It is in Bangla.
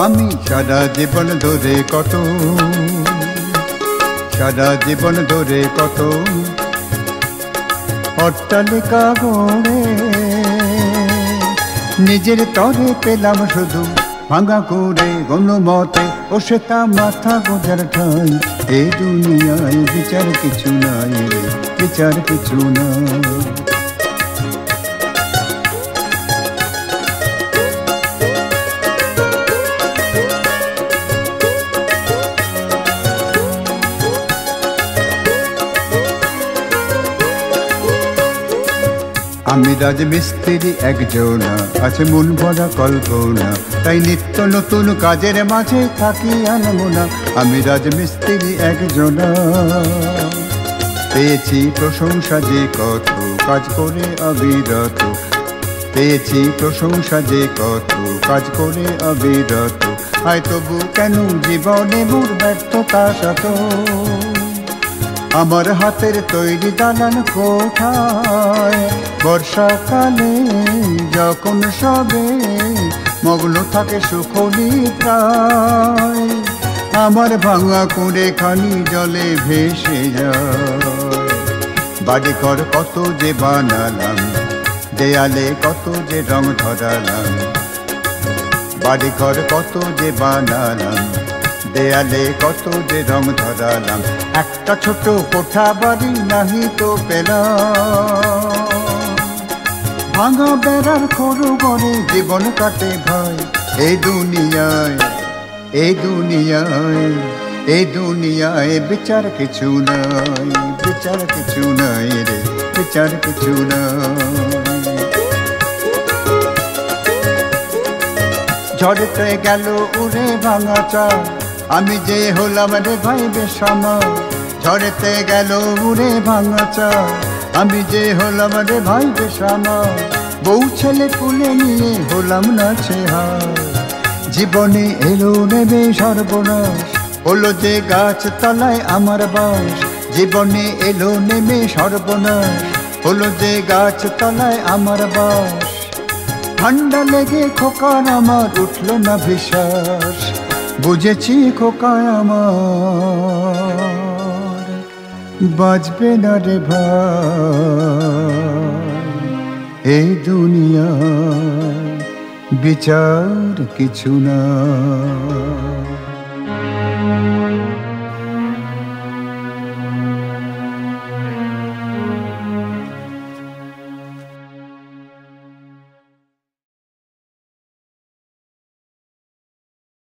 আমি সারা জীবন ধরে কত, সারা জীবন ধরে কত অট্টালিকা গড়ে নিজের তরে পেলাম শুধু ভাঙা করে গণমতে ও সেটা মাথা গোজার ঠাই। এই দুনিয়ায় বিচার কিছু নাই রে, বিচার কিছু না। আমি রাজমিস্ত্রি একজনা, আছে মন ভরা কল্পনা, তাই নিত্য নতুন কাজের মাঝে থাকি আনমনা। আমি রাজমিস্ত্রি একজনা, পেয়েছি প্রশংসা যে কত কাজ করে অবিরত, পেয়েছি প্রশংসা যে কত কাজ করে অবিরত। আয় তবু কেন জীবনে মোর ব্যর্থতা শত, আমার হাতের তৈরি দালান কোঠায় বর্ষাকালে যখন সবে মগ্ন থাকে সুখনি প্রায়, আমার ভাঙা কুঁড়ে খানি জলে ভেসে যায়। বাড়িঘর কত যে বানালাম, দেয়ালে কত যে রং ধরালাম, বাড়িঘর কত যে বানালাম, দেয়ালে কত যে রং ধরালাম। একটা ছোট কোঠা বাড়ি নাহি তো পেলাম, ভাঙা বেড়ার খড় ঘরে জীবন কাটে ভাই। এই দুনিয়ায়, এই দুনিয়ায়, এই দুনিয়ায় বিচার কিছু নাই, বিচার কিছু নাই রে, বিচার কিছু নাই। ঝড়তে গেল উড়ে ভাঙা চাল, আমি যে হলাম রে ভাই বেশামা। ঝড়তে গেল উড়ে ভাঙা চাল, আমি যে হলাম রে ভাই বেশামা। বউ ছেলে কুলে নিয়ে হলাম না ছেহার, জীবনে এলো নেবে সর্বনাশ, হলো যে গাছ তলায় আমার বাস। জীবনে এলো নেমে সর্বনাশ, হলো যে গাছ তলায় আমার বাস। ঠান্ডা লেগে খোকার আমার উঠল না বিশ্বাস, বুঝেছি খোকার আমার বাঁচবে না রে ভাই। এই দুনিয়ায় বিচার কিছু না।